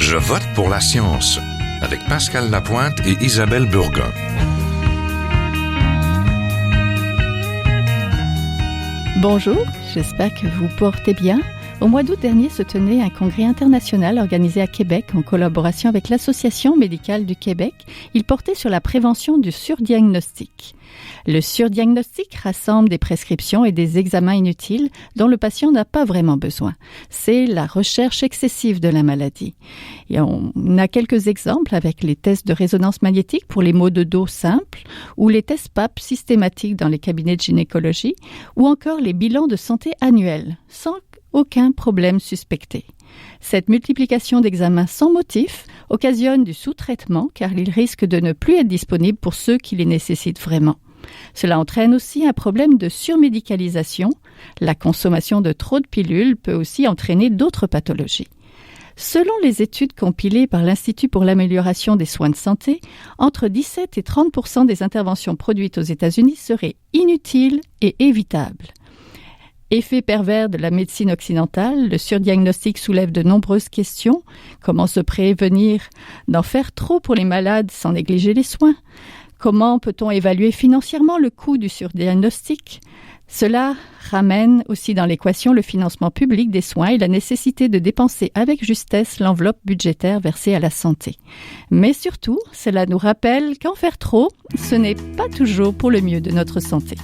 Je vote pour la science avec Pascal Lapointe et Isabelle Burgon. Bonjour, j'espère que vous portez bien. Au mois d'août dernier se tenait un congrès international organisé à Québec en collaboration avec l'Association médicale du Québec. Il portait sur la prévention du surdiagnostic. Le surdiagnostic rassemble des prescriptions et des examens inutiles dont le patient n'a pas vraiment besoin. C'est la recherche excessive de la maladie. Et on a quelques exemples avec les tests de résonance magnétique pour les maux de dos simples ou les tests PAP systématiques dans les cabinets de gynécologie ou encore les bilans de santé annuels sans aucun problème suspecté. Cette multiplication d'examens sans motif occasionne du sous-traitement car ils risquent de ne plus être disponibles pour ceux qui les nécessitent vraiment. Cela entraîne aussi un problème de surmédicalisation. La consommation de trop de pilules peut aussi entraîner d'autres pathologies. Selon les études compilées par l'Institut pour l'amélioration des soins de santé, entre 17 et 30% des interventions produites aux États-Unis seraient inutiles et évitables. Effet pervers de la médecine occidentale, le surdiagnostic soulève de nombreuses questions. Comment se prévenir d'en faire trop pour les malades sans négliger les soins? Comment peut-on évaluer financièrement le coût du surdiagnostic? Cela ramène aussi dans l'équation le financement public des soins et la nécessité de dépenser avec justesse l'enveloppe budgétaire versée à la santé. Mais surtout, cela nous rappelle qu'en faire trop, ce n'est pas toujours pour le mieux de notre santé.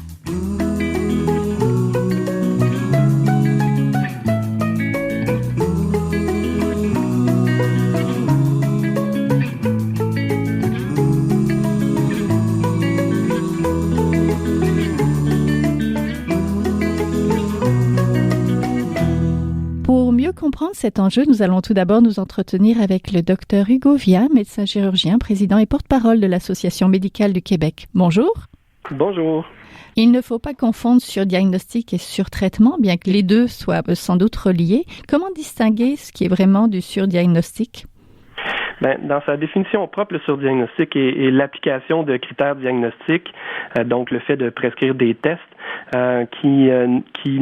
Pour mieux comprendre cet enjeu, nous allons tout d'abord nous entretenir avec le Dr Hugo Via, médecin chirurgien, président et porte-parole de l'Association médicale du Québec. Bonjour. Bonjour. Il ne faut pas confondre surdiagnostic et surtraitement, bien que les deux soient sans doute reliés. Comment distinguer ce qui est vraiment du surdiagnostic? Dans sa définition propre, le surdiagnostic est l'application de critères diagnostiques, donc le fait de prescrire des tests qui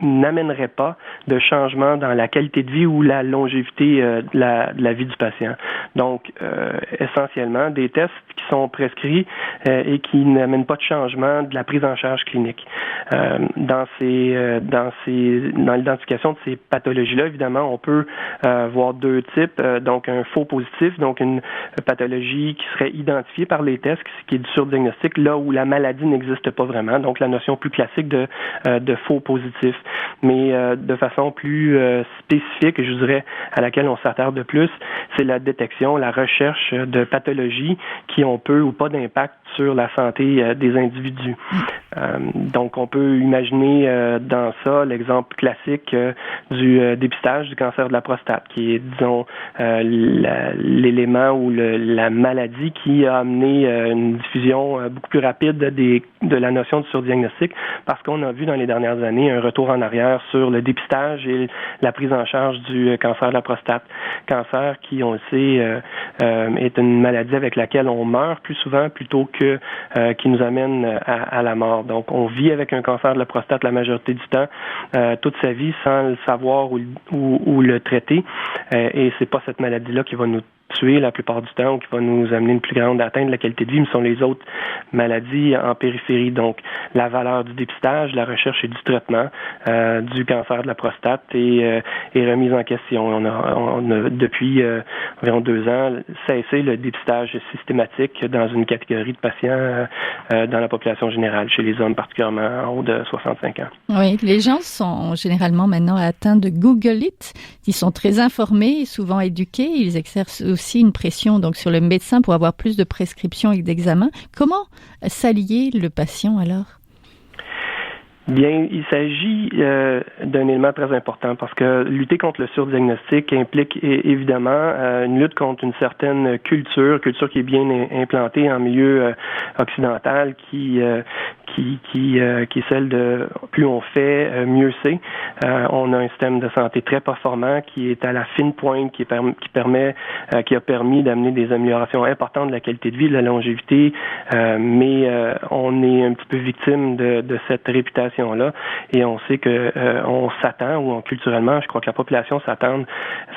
n'amèneraient pas de changement dans la qualité de vie ou la longévité de la vie du patient. Donc, essentiellement, des tests qui sont prescrits et qui n'amènent pas de changement de la prise en charge clinique. Dans l'identification de ces pathologies-là, évidemment, on peut voir deux types, donc un faux positif, donc une pathologie qui serait identifiée par les tests, qui est du surdiagnostic, là où la maladie n'existe pas vraiment, donc la notion plus classique de faux positif. Mais de façon plus spécifique, je dirais, à laquelle on s'attarde de plus, c'est la détection, la recherche de pathologies qui ont peu ou pas d'impact sur la santé des individus. Donc, on peut imaginer dans ça l'exemple classique du dépistage du cancer de la prostate, qui est, disons, l'élément ou la maladie qui a amené une diffusion beaucoup plus rapide de la notion de surdiagnostic, parce qu'on a vu dans les dernières années un retour en arrière sur le dépistage et la prise en charge du cancer de la prostate. Cancer qui, on le sait, est une maladie avec laquelle on meurt plus souvent plutôt que qui nous amène à la mort. Donc, on vit avec un cancer de la prostate la majorité du temps, toute sa vie, sans le savoir ou le traiter. Et c'est pas cette maladie-là qui va nous tuer la plupart du temps ou qui va nous amener une plus grande atteinte de la qualité de vie, mais ce sont les autres maladies en périphérie. Donc, la valeur du dépistage, la recherche et du traitement du cancer de la prostate est remise en question. On a depuis environ 2 ans cessé le dépistage systématique dans une catégorie de patients dans la population générale, chez les hommes particulièrement en haut de 65 ans. Oui, les gens sont généralement maintenant atteints de Google It. Ils sont très informés, souvent éduqués. Ils exercent aussi une pression donc sur le médecin pour avoir plus de prescriptions et d'examens. Comment s'allier le patient alors? Bien, il s'agit d'un élément très important parce que lutter contre le surdiagnostic implique évidemment une lutte contre une certaine culture qui est bien implantée en milieu occidental qui est celle de plus on fait, mieux c'est. On a un système de santé très performant qui est à la fine pointe, qui a permis d'amener des améliorations importantes de la qualité de vie, de la longévité, mais on est un petit peu victime de cette réputation information-là. Et on sait que on s'attend, ou culturellement, je crois que la population s'attend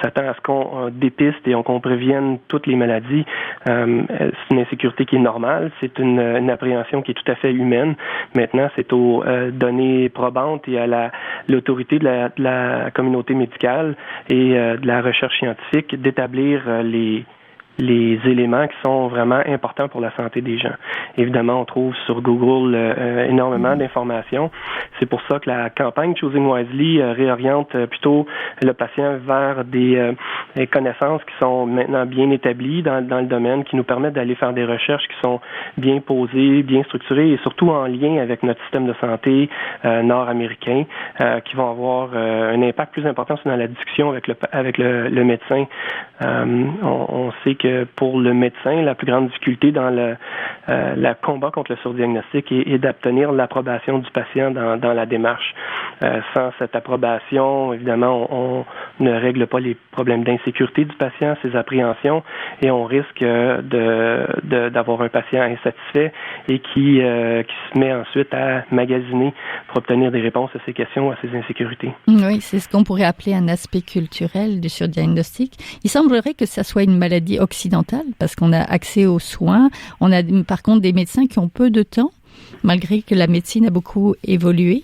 à ce qu'on dépiste et qu'on prévienne toutes les maladies. C'est une insécurité qui est normale, c'est une appréhension qui est tout à fait humaine. Maintenant, c'est aux données probantes et à l'autorité de la communauté médicale et de la recherche scientifique d'établir les éléments qui sont vraiment importants pour la santé des gens. Évidemment, on trouve sur Google énormément d'informations. C'est pour ça que la campagne Choosing Wisely réoriente plutôt le patient vers des connaissances qui sont maintenant bien établies dans le domaine, qui nous permettent d'aller faire des recherches qui sont bien posées, bien structurées et surtout en lien avec notre système de santé nord-américain, qui vont avoir un impact plus important dans la discussion avec le médecin. On sait que pour le médecin, la plus grande difficulté dans le combat contre le surdiagnostic est d'obtenir l'approbation du patient dans la démarche. Sans cette approbation, évidemment, on ne règle pas les problèmes d'insécurité du patient, ses appréhensions, et on risque d'avoir un patient insatisfait et qui se met ensuite à magasiner pour obtenir des réponses à ses questions, à ses insécurités. Oui, c'est ce qu'on pourrait appeler un aspect culturel du surdiagnostic. Il semblerait que ça soit une maladie occidentale parce qu'on a accès aux soins. On a par contre des médecins qui ont peu de temps, malgré que la médecine a beaucoup évolué.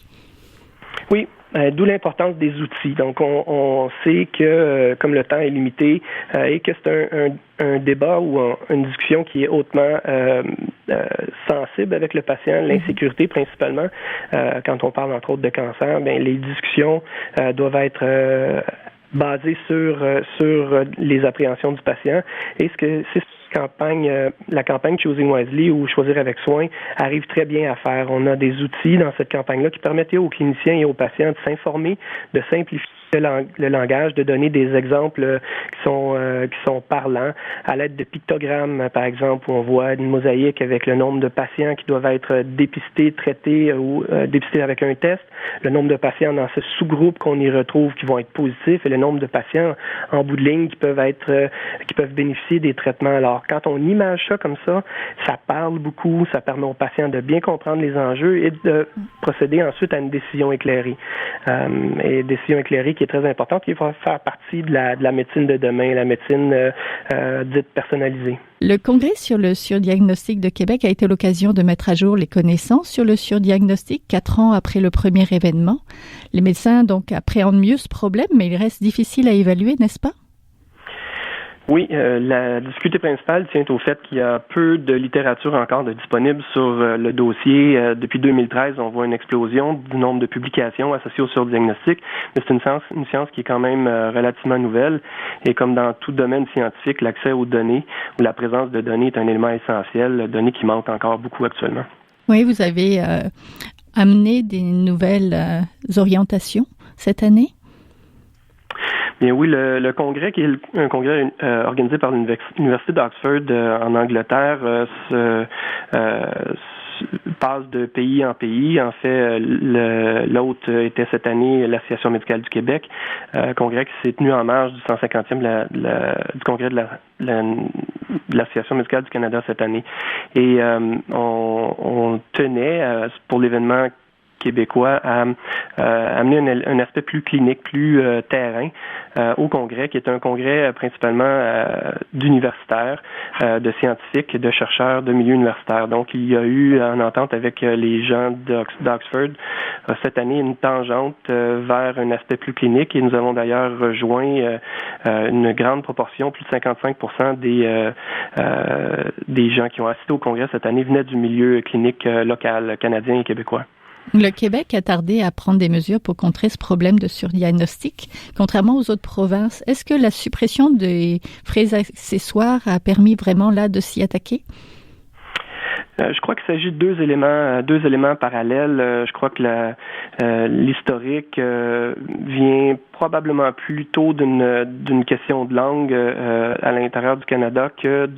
Oui. D'où l'importance des outils. Donc, on sait que comme le temps est limité et que c'est un débat ou une discussion qui est hautement sensible avec le patient, l'insécurité principalement, quand on parle entre autres de cancer, bien, les discussions doivent être basées sur les appréhensions du patient. Et c'est la campagne Choosing Wisely ou Choisir avec soin arrive très bien à faire. On a des outils dans cette campagne-là qui permettaient aux cliniciens et aux patients de s'informer, de simplifier le langage, de donner des exemples qui sont parlants à l'aide de pictogrammes, par exemple, où on voit une mosaïque avec le nombre de patients qui doivent être dépistés, traités ou dépistés avec un test, le nombre de patients dans ce sous-groupe qu'on y retrouve qui vont être positifs et le nombre de patients en bout de ligne qui peuvent bénéficier des traitements. Alors, quand on image ça comme ça parle beaucoup, ça permet aux patients de bien comprendre les enjeux et de procéder ensuite à une décision éclairée. Et décision éclairée qui est très importante, qui va faire partie de la médecine de demain, la médecine dite personnalisée. Le Congrès sur le surdiagnostic de Québec a été l'occasion de mettre à jour les connaissances sur le surdiagnostic 4 ans après le premier événement. Les médecins donc appréhendent mieux ce problème, mais il reste difficile à évaluer, n'est-ce pas? Oui, la difficulté principale tient au fait qu'il y a peu de littérature encore disponible sur le dossier. Depuis 2013, on voit une explosion du nombre de publications associées au surdiagnostic, mais c'est une science qui est quand même relativement nouvelle. Et comme dans tout domaine scientifique, l'accès aux données ou la présence de données est un élément essentiel, données qui manquent encore beaucoup actuellement. Oui, vous avez amené des nouvelles orientations cette année? Bien oui, le congrès, qui est un congrès organisé par l'Université d'Oxford en Angleterre, passe de pays en pays. En fait, l'hôte était cette année l'Association médicale du Québec, congrès qui s'est tenu en marge du 150e du congrès de l'Association médicale du Canada cette année. Et on tenait, pour l'événement québécois, à amener un aspect plus clinique, plus terrain au congrès, qui est un congrès principalement d'universitaires, de scientifiques, de chercheurs de milieu universitaire. Donc, il y a eu, en entente avec les gens d'Oxford, cette année, une tangente vers un aspect plus clinique, et nous avons d'ailleurs rejoint une grande proportion, plus de 55% des gens qui ont assisté au congrès cette année venaient du milieu clinique local, canadien et québécois. Le Québec a tardé à prendre des mesures pour contrer ce problème de surdiagnostic, contrairement aux autres provinces. Est-ce que la suppression des frais accessoires a permis vraiment là de s'y attaquer? Je crois qu'il s'agit de deux éléments parallèles. Je crois que l'historique vient probablement plutôt d'une question de langue à l'intérieur du Canada que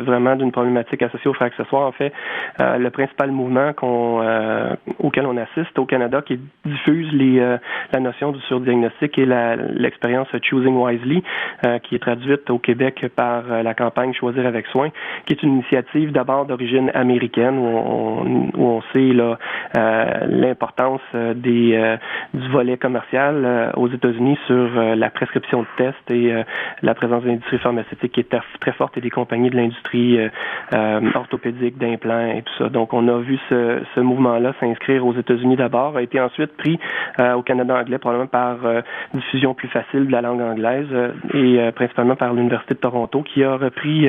vraiment d'une problématique associée aux frais accessoires. En fait, le principal mouvement auquel on assiste au Canada qui diffuse la notion du surdiagnostic et l'expérience Choosing Wisely, qui est traduite au Québec par la campagne Choisir avec soin, qui est une initiative d'abord d'origine américaine où on sait l'importance du volet commercial aux États-Unis sur la prescription de tests et la présence de l'industrie pharmaceutique qui est très forte et des compagnies de l'industrie orthopédique, d'implants et tout ça. Donc, on a vu ce mouvement-là s'inscrire aux États-Unis d'abord, a été ensuite pris au Canada anglais, probablement par diffusion plus facile de la langue anglaise et principalement par l'Université de Toronto qui a repris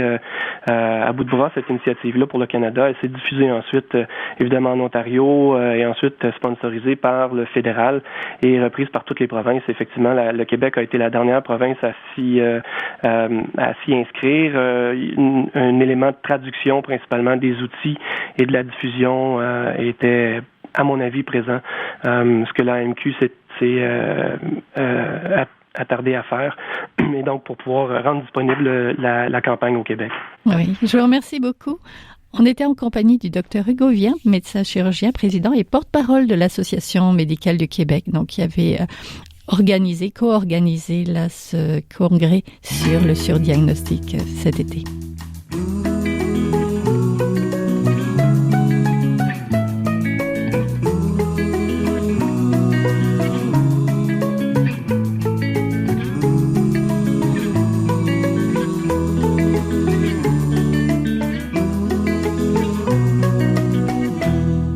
à bout de bras cette initiative-là pour le Canada. Elle s'est diffusée ensuite, évidemment, en Ontario et ensuite sponsorisée par le fédéral et reprise par toutes les provinces. Effectivement, le Québec a été la dernière province à s'y inscrire. Un élément de traduction, principalement des outils et de la diffusion, était, à mon avis, présent. Ce que l'AMQ s'est attardé à faire, et donc pour pouvoir rendre disponible la campagne au Québec. Oui, je vous remercie beaucoup. On était en compagnie du Dr Hugo Vien, médecin chirurgien, président et porte-parole de l'Association médicale du Québec, donc qui avait co-organisé ce congrès sur le surdiagnostic cet été.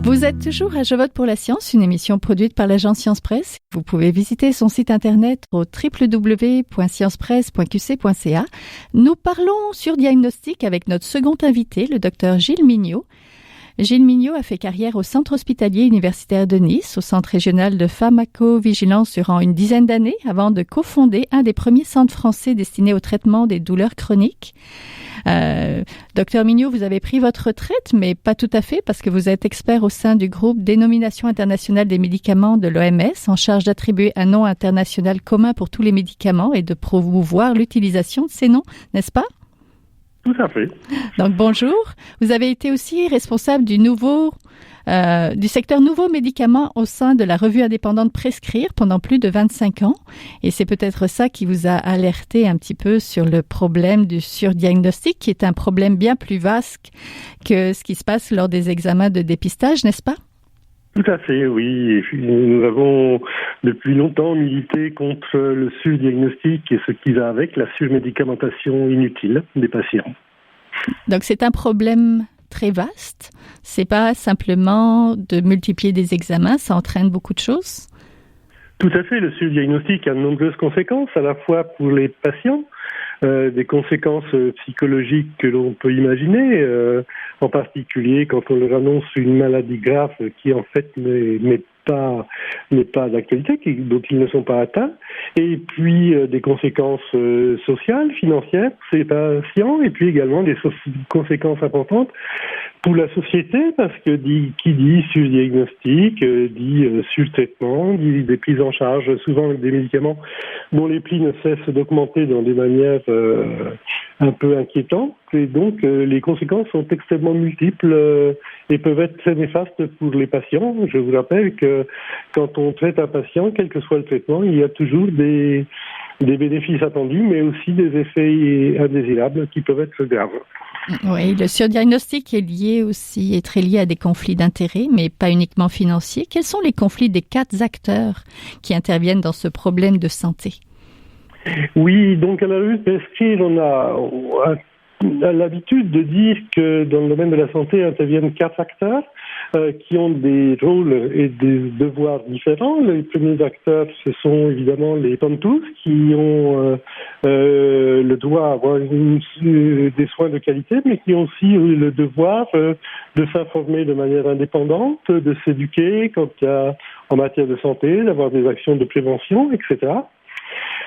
Vous êtes toujours à Je vote pour la science, une émission produite par l'agence Science Presse. Vous pouvez visiter son site internet au www.sciencepresse.qc.ca. Nous parlons sur diagnostic avec notre second invité, le docteur Gilles Mignot. Gilles Mignot a fait carrière au Centre hospitalier universitaire de Nice, au Centre régional de pharmacovigilance durant une dizaine d'années, avant de cofonder un des premiers centres français destinés au traitement des douleurs chroniques. Docteur Mignot, vous avez pris votre retraite, mais pas tout à fait, parce que vous êtes expert au sein du groupe Dénomination internationale des médicaments de l'OMS, en charge d'attribuer un nom international commun pour tous les médicaments et de promouvoir l'utilisation de ces noms, n'est-ce pas? Tout à fait. Donc bonjour. Vous avez été aussi responsable du secteur nouveaux médicaments au sein de la revue indépendante Prescrire pendant plus de 25 ans. Et c'est peut-être ça qui vous a alerté un petit peu sur le problème du surdiagnostic, qui est un problème bien plus vaste que ce qui se passe lors des examens de dépistage, n'est-ce pas? Tout à fait, oui. Nous avons depuis longtemps milité contre le surdiagnostic et ce qui va avec, la surmédicamentation inutile des patients. Donc c'est un problème très vaste. C'est pas simplement de multiplier des examens, ça entraîne beaucoup de choses. Tout à fait. Le surdiagnostic a de nombreuses conséquences, à la fois pour les patients, des conséquences psychologiques que l'on peut imaginer, en particulier quand on leur annonce une maladie grave qui en fait n'est pas d'actualité, dont ils ne sont pas atteints, et puis des conséquences sociales, financières pour ces patients, et puis également des conséquences importantes pour la société, parce que qui dit surdiagnostic, dit surtraitement, dit des prises en charge, souvent avec des médicaments dont les prix ne cessent d'augmenter dans des manières un peu inquiétantes. Et donc, les conséquences sont extrêmement multiples et peuvent être très néfastes pour les patients. Je vous rappelle que quand on traite un patient, quel que soit le traitement, il y a toujours des bénéfices attendus, mais aussi des effets indésirables qui peuvent être graves. Oui, le surdiagnostic est très lié à des conflits d'intérêts, mais pas uniquement financiers. Quels sont les conflits des 4 acteurs qui interviennent dans ce problème de santé? Oui, donc à la revue Prescrire, on a l'habitude de dire que dans le domaine de la santé interviennent 4 acteurs qui ont des rôles et des devoirs différents. Les premiers acteurs, ce sont évidemment les pantous qui ont le droit d'avoir des soins de qualité, mais qui ont aussi le devoir de s'informer de manière indépendante, de s'éduquer en matière de santé, d'avoir des actions de prévention, etc.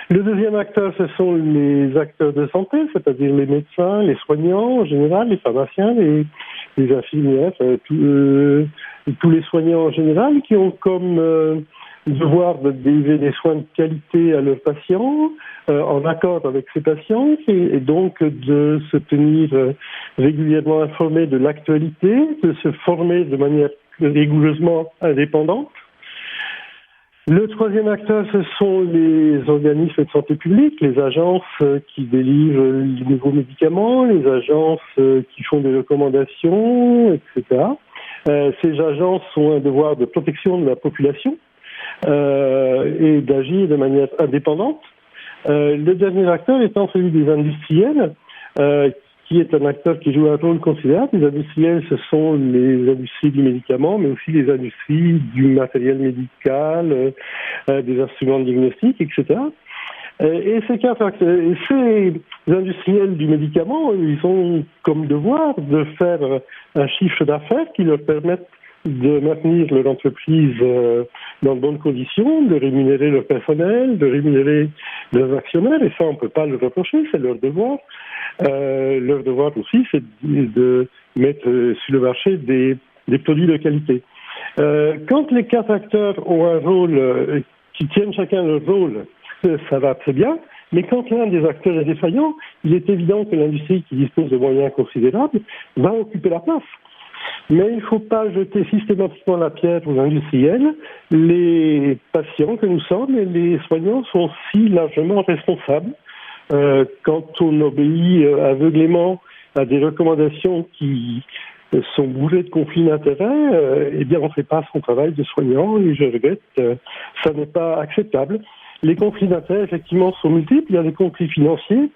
Le deuxième acteur, ce sont les acteurs de santé, c'est-à-dire les médecins, les soignants en général, les pharmaciens, les infirmières, tous les soignants en général qui ont comme devoir de délivrer des soins de qualité à leurs patients, en accord avec ces patients, et donc de se tenir régulièrement informés de l'actualité, de se former de manière rigoureusement indépendante. Le troisième acteur, ce sont les organismes de santé publique, les agences qui délivrent les nouveaux médicaments, les agences qui font des recommandations, etc. Ces agences ont un devoir de protection de la population et d'agir de manière indépendante. Le dernier acteur étant celui des industriels, qui est un acteur qui joue un rôle considérable. Les industriels, ce sont les industries du médicament, mais aussi les industries du matériel médical, des instruments de diagnostic, etc. Et ces industriels du médicament, ils ont comme devoir de faire un chiffre d'affaires qui leur permette de maintenir leur entreprise dans de bonnes conditions, de rémunérer leur personnel, de rémunérer leurs actionnaires, et ça on ne peut pas le reprocher, c'est leur devoir. Leur devoir aussi, c'est de mettre sur le marché des produits de qualité. Quand les quatre acteurs ont un rôle, qui tiennent chacun leur rôle, ça va très bien, mais quand l'un des acteurs est défaillant, il est évident que l'industrie qui dispose de moyens considérables va occuper la place. Mais il ne faut pas jeter systématiquement la pierre aux industriels. Les patients que nous sommes et les soignants sont aussi largement responsables. Quand on obéit aveuglément à des recommandations qui sont bourrées de conflits d'intérêts, eh bien on ne fait pas son travail de soignant, et je regrette, ça n'est pas acceptable. Les conflits d'intérêts, effectivement, sont multiples. Il y a des conflits financiers,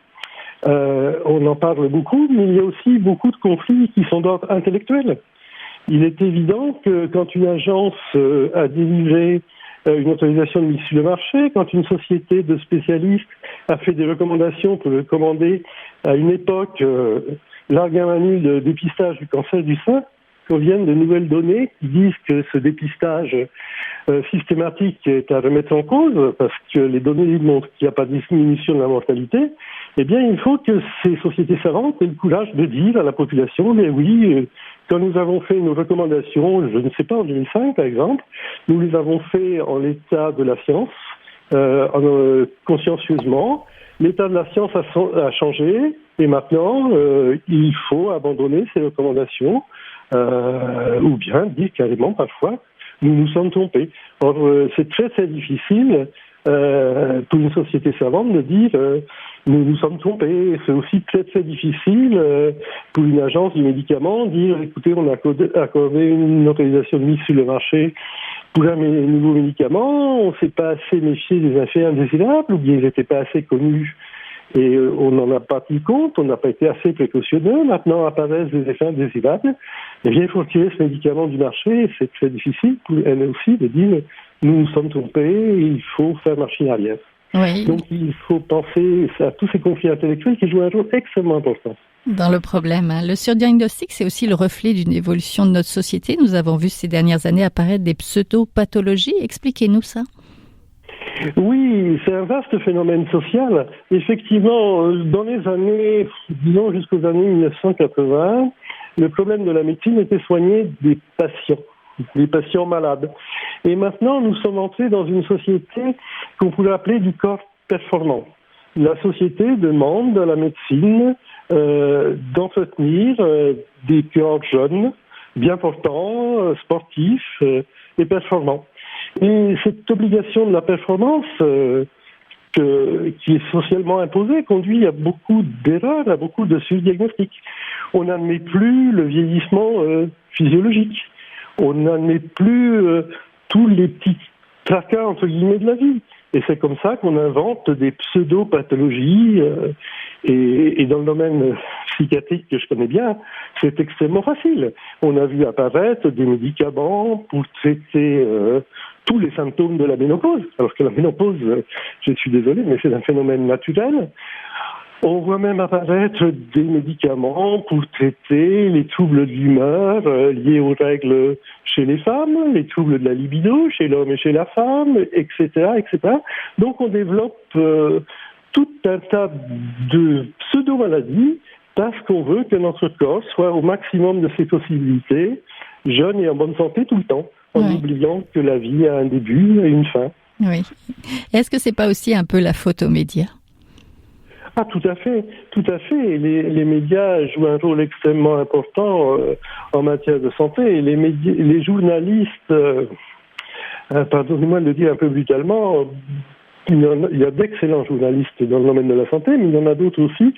on en parle beaucoup, mais il y a aussi beaucoup de conflits qui sont d'ordre intellectuel. Il est évident que quand une agence a délivré une autorisation de mise sur le marché, quand une société de spécialistes a fait des recommandations pour recommander à une époque l'argamanu de dépistage du cancer du sein, qu'on vienne de nouvelles données qui disent que ce dépistage systématique est à remettre en cause, parce que les données montrent qu'il n'y a pas de diminution de la mortalité, eh bien il faut que ces sociétés savantes aient le courage de dire à la population, mais oui, quand nous avons fait nos recommandations, je ne sais pas, en 2005 par exemple, nous les avons fait en l'état de la science, consciencieusement. L'état de la science a changé, et maintenant il faut abandonner ces recommandations, ou bien dire carrément parfois nous nous sommes trompés. Or, c'est très très difficile pour une société savante de dire nous nous sommes trompés. C'est aussi très très difficile pour une agence du médicament de dire écoutez, on a accordé une autorisation de mise sur le marché pour un nouveau médicament, on ne s'est pas assez méfié des effets indésirables, ou bien ils n'étaient pas assez connus et on n'en a pas tenu compte, on n'a pas été assez précautionneux, maintenant apparaissent des effets indésirables, eh bien il faut retirer ce médicament du marché, et c'est très difficile pour elle aussi de dire nous nous sommes trompés, il faut faire machine arrière. Oui. Donc il faut penser à tous ces conflits intellectuels qui jouent un rôle extrêmement important. Dans le problème, le surdiagnostic, c'est aussi le reflet d'une évolution de notre société. Nous avons vu ces dernières années apparaître des pseudo-pathologies. Expliquez-nous ça. Oui, c'est un vaste phénomène social. Effectivement, dans les années, disons jusqu'aux années 1980, le problème de la médecine était soigner des patients malades. Et maintenant, nous sommes entrés dans une société qu'on pourrait appeler du corps performant. La société demande à la médecine d'entretenir des corps jeunes, bien portants, sportifs et performants. Et cette obligation de la performance qui est socialement imposée conduit à beaucoup d'erreurs, à beaucoup de surdiagnostics. On n'admet plus le vieillissement physiologique. On n'admet plus tous les petits tracas entre guillemets de la vie. Et c'est comme ça qu'on invente des pseudo-pathologies. Et dans le domaine psychiatrique que je connais bien, c'est extrêmement facile. On a vu apparaître des médicaments pour traiter tous les symptômes de la ménopause. Alors que la ménopause, je suis désolé, mais c'est un phénomène naturel. On voit même apparaître des médicaments pour traiter les troubles de l'humeur liés aux règles chez les femmes, les troubles de la libido chez l'homme et chez la femme, etc., etc. Donc on développe tout un tas de pseudo-maladies parce qu'on veut que notre corps soit au maximum de ses possibilités, jeune et en bonne santé tout le temps. en oubliant que la vie a un début et une fin. Oui. Est-ce que c'est pas aussi un peu la faute aux médias ? Ah, tout à fait. Les médias jouent un rôle extrêmement important en matière de santé. Les journalistes, pardonnez-moi de le dire un peu brutalement, il y a d'excellents journalistes dans le domaine de la santé, mais il y en a d'autres aussi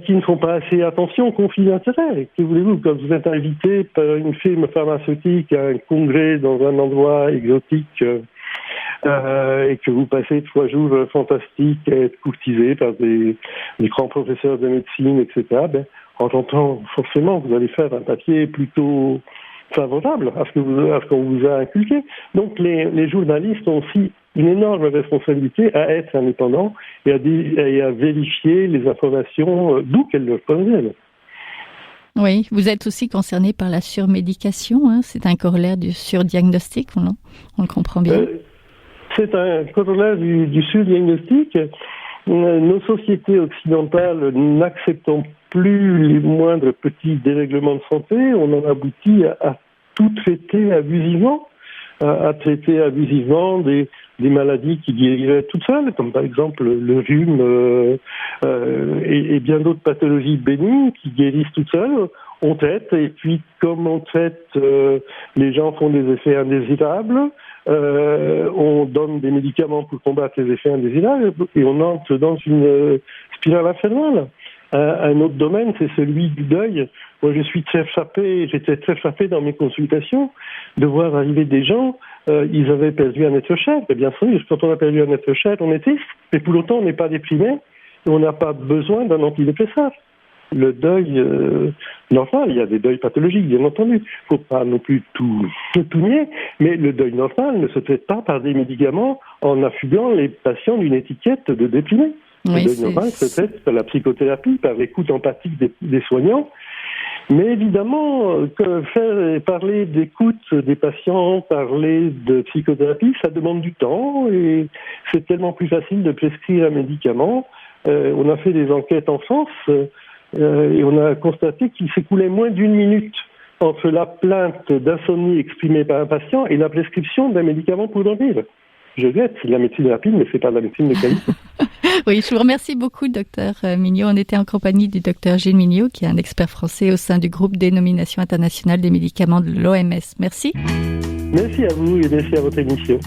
qui ne font pas assez attention aux conflits d'intérêts. Que voulez-vous, quand vous êtes invité par une firme pharmaceutique à un congrès dans un endroit exotique et que vous passez 3 jours fantastiques à être courtisé par des grands professeurs de médecine, etc., en rentrant, forcément, vous allez faire un papier plutôt favorable à ce qu'on vous a inculqué. Donc les journalistes ont aussi une énorme responsabilité à être indépendants et à vérifier les informations d'où qu'elles leur proviennent. Oui, vous êtes aussi concerné par la surmédication, hein? C'est un corollaire du surdiagnostic, ou non? On le comprend bien. C'est un corollaire du surdiagnostic. Nos sociétés occidentales n'acceptant plus les moindres petits dérèglements de santé, on en aboutit à tout traiter abusivement, des maladies qui guériraient toutes seules, comme par exemple le rhume et bien d'autres pathologies bénignes qui guérissent toutes seules. On traite, et puis comme on traite, les gens font des effets indésirables, on donne des médicaments pour combattre les effets indésirables, et on entre dans une spirale infernale. Un autre domaine, c'est celui du deuil. Moi, j'étais très frappé dans mes consultations de voir arriver des gens, ils avaient perdu un être cher. Et bien sûr, quand on a perdu un être cher, on est triste, mais pour autant, on n'est pas déprimé, et on n'a pas besoin d'un antidépresseur. Le deuil normal, il y a des deuils pathologiques, bien entendu. Il ne faut pas non plus tout nier, mais le deuil normal ne se traite pas par des médicaments en affublant les patients d'une étiquette de déprimé. Le deuil normal se traite par la psychothérapie, par l'écoute empathique des soignants. Mais évidemment, parler d'écoute des patients, parler de psychothérapie, ça demande du temps et c'est tellement plus facile de prescrire un médicament. On a fait des enquêtes en France et on a constaté qu'il s'écoulait moins d'1 minute entre la plainte d'insomnie exprimée par un patient et la prescription d'un médicament pour dormir. Je regrette, c'est de la médecine rapide, mais c'est pas de la médecine de qualité. Oui, je vous remercie beaucoup, docteur Mignot. On était en compagnie du docteur Gilles Mignot, qui est un expert français au sein du groupe Dénomination internationale des médicaments de l'OMS. Merci. Merci à vous et merci à votre émission.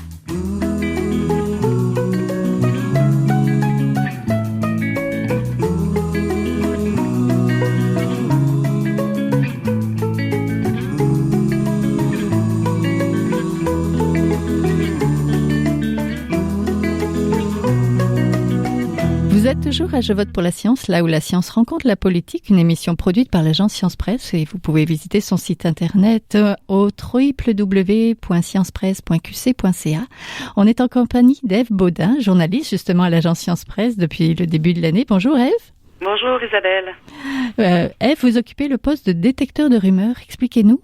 Vous êtes toujours à Je vote pour la science, là où la science rencontre la politique, une émission produite par l'agence Science Presse, et vous pouvez visiter son site internet au www.sciencepresse.qc.ca. On est en compagnie d'Ève Baudin, journaliste justement à l'agence Science Presse depuis le début de l'année. Bonjour Ève. Bonjour Isabelle. Ève, vous occupez le poste de détecteur de rumeurs. Expliquez-nous.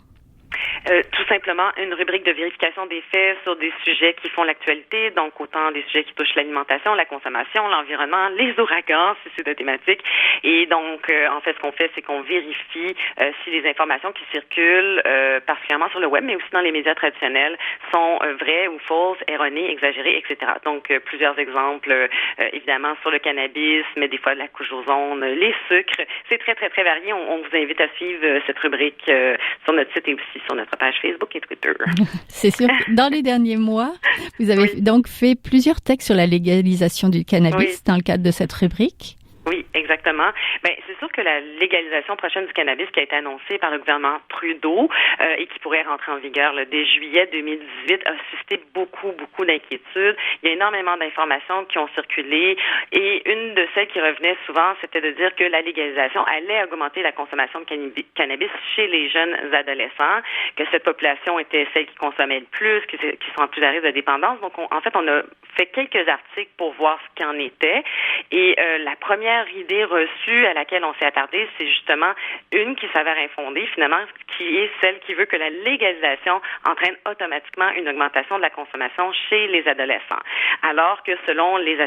Tout simplement une rubrique de vérification des faits sur des sujets qui font l'actualité, donc autant des sujets qui touchent l'alimentation, la consommation, l'environnement, les ouragans, si c'est de thématique. Et donc, en fait, ce qu'on fait, c'est qu'on vérifie si les informations qui circulent, particulièrement sur le web, mais aussi dans les médias traditionnels, sont vraies ou fausses, erronées, exagérées, etc. Donc, plusieurs exemples, évidemment, sur le cannabis, mais des fois de la couche ozone, les sucres. C'est très, très, très varié. On vous invite à suivre cette rubrique sur notre site et aussi sur notre page Facebook et Twitter. C'est sûr. Dans les derniers mois, vous avez donc fait plusieurs textes sur la légalisation du cannabis dans le cadre de cette rubrique. Oui, exactement. Ben, c'est sûr que la légalisation prochaine du cannabis qui a été annoncée par le gouvernement Trudeau et qui pourrait rentrer en vigueur dès juillet 2018 a suscité beaucoup d'inquiétudes. Il y a énormément d'informations qui ont circulé et une de celles qui revenait souvent, c'était de dire que la légalisation allait augmenter la consommation de cannabis chez les jeunes adolescents, que cette population était celle qui consommait le plus, qui sont en plus à risque de dépendance. Donc, en fait, on a fait quelques articles pour voir ce qu'il en était. Et la première idée reçue à laquelle on s'est attardé, c'est justement une qui s'avère infondée, finalement, qui est celle qui veut que la légalisation entraîne automatiquement une augmentation de la consommation chez les adolescents. Alors que selon les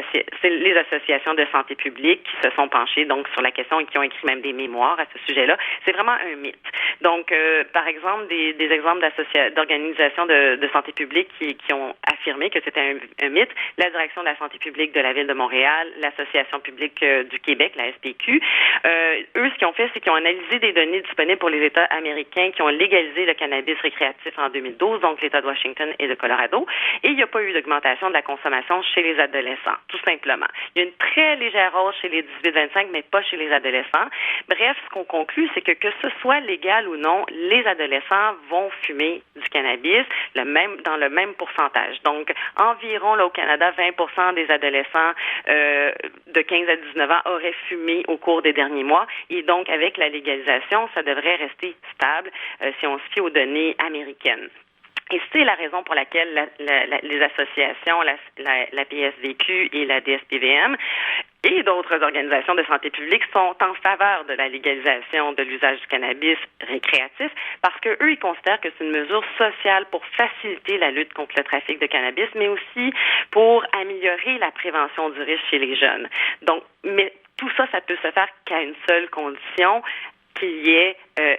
associations de santé publique qui se sont penchées donc sur la question et qui ont écrit même des mémoires à ce sujet-là, c'est vraiment un mythe. Donc, par exemple, des exemples d'organisations de santé publique qui ont affirmé que c'était un mythe, la Direction de la santé publique de la Ville de Montréal, l'Association publique du Québec, la SPQ. Eux, ce qu'ils ont fait, c'est qu'ils ont analysé des données disponibles pour les États américains qui ont légalisé le cannabis récréatif en 2012, donc l'État de Washington et de Colorado, et il n'y a pas eu d'augmentation de la consommation chez les adolescents, tout simplement. Il y a une très légère hausse chez les 18-25, mais pas chez les adolescents. Bref, ce qu'on conclut, c'est que ce soit légal ou non, les adolescents vont fumer du cannabis dans le même pourcentage. Donc, environ, là, au Canada, 20% des adolescents de 15 à 19 ans auraient fumé au cours des derniers mois. Et donc, avec la légalisation, ça devrait rester stable si on se fie aux données américaines. Et c'est la raison pour laquelle les associations, la PSVQ et la DSPVM et d'autres organisations de santé publique sont en faveur de la légalisation de l'usage du cannabis récréatif parce que eux, ils considèrent que c'est une mesure sociale pour faciliter la lutte contre le trafic de cannabis, mais aussi pour améliorer la prévention du risque chez les jeunes. Donc, mais tout ça, ça peut se faire qu'à une seule condition, qu'il y ait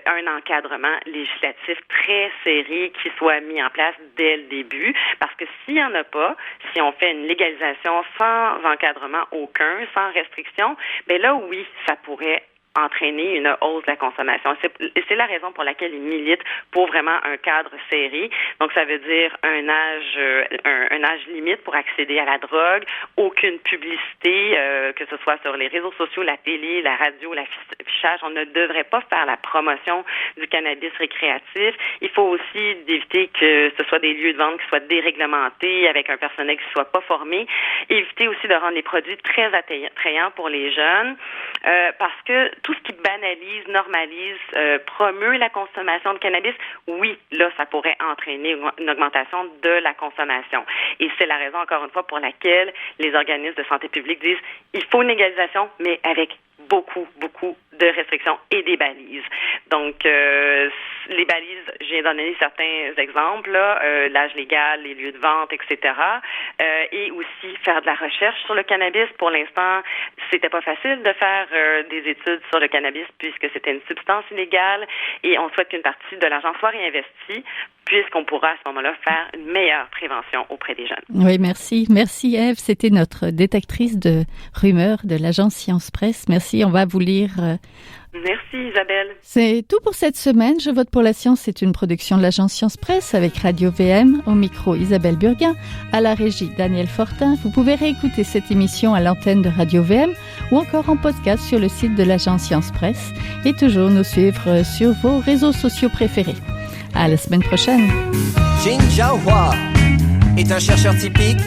un encadrement législatif très serré qui soit mis en place dès le début. Parce que s'il n'y en a pas, si on fait une légalisation sans encadrement aucun, sans restriction, bien là, oui, ça pourrait entraîner une hausse de la consommation. C'est la raison pour laquelle ils militent pour vraiment un cadre serré. Donc, ça veut dire un âge limite pour accéder à la drogue, aucune publicité, que ce soit sur les réseaux sociaux, la télé, la radio, l'affichage. On ne devrait pas faire la promotion du cannabis récréatif. Il faut aussi éviter que ce soit des lieux de vente qui soient déréglementés, avec un personnel qui ne soit pas formé. Éviter aussi de rendre les produits très attrayants pour les jeunes, parce que tout ce qui banalise, normalise, promeut la consommation de cannabis, oui, là, ça pourrait entraîner une augmentation de la consommation. Et c'est la raison, encore une fois, pour laquelle les organismes de santé publique disent il faut une légalisation, mais avec beaucoup de restrictions et des balises. Donc, les balises, j'ai donné certains exemples, là, l'âge légal, les lieux de vente, etc. Et aussi faire de la recherche sur le cannabis. Pour l'instant, c'était pas facile de faire des études sur le cannabis puisque c'était une substance illégale et on souhaite qu'une partie de l'argent soit réinvestie puisqu'on pourra à ce moment-là faire une meilleure prévention auprès des jeunes. Oui, merci. Merci Ève. C'était notre détectrice de rumeurs de l'agence Science Presse. Merci, on va vous lire. Merci Isabelle. C'est tout pour cette semaine. Je vote pour la science, c'est une production de l'agence Science Presse avec Radio VM. Au micro, Isabelle Burguin. À la régie, Daniel Fortin. Vous pouvez réécouter cette émission à l'antenne de Radio VM ou encore en podcast sur le site de l'agence Science Presse et toujours nous suivre sur vos réseaux sociaux préférés. À la semaine prochaine. Jin Zhaohua est un chercheur typique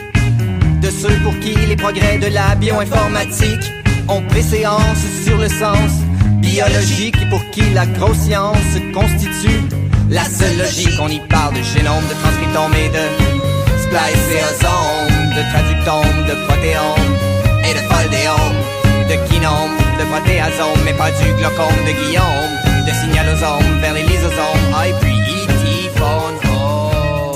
de ceux pour qui les progrès de la bioinformatique ont préséance sur le sens biologique et pour qui la grosse science constitue la seule logique. On y parle de génome, de transcriptome et de spliceosome, de traductome, de protéome et de foldéome, de kinome, de protéasome, mais pas du glaucome de Guillaume, de signalosome vers les lysosomes, et puis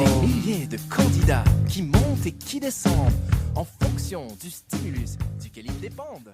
des milliers de candidats qui montent et qui descendent en fonction du stimulus duquel ils dépendent.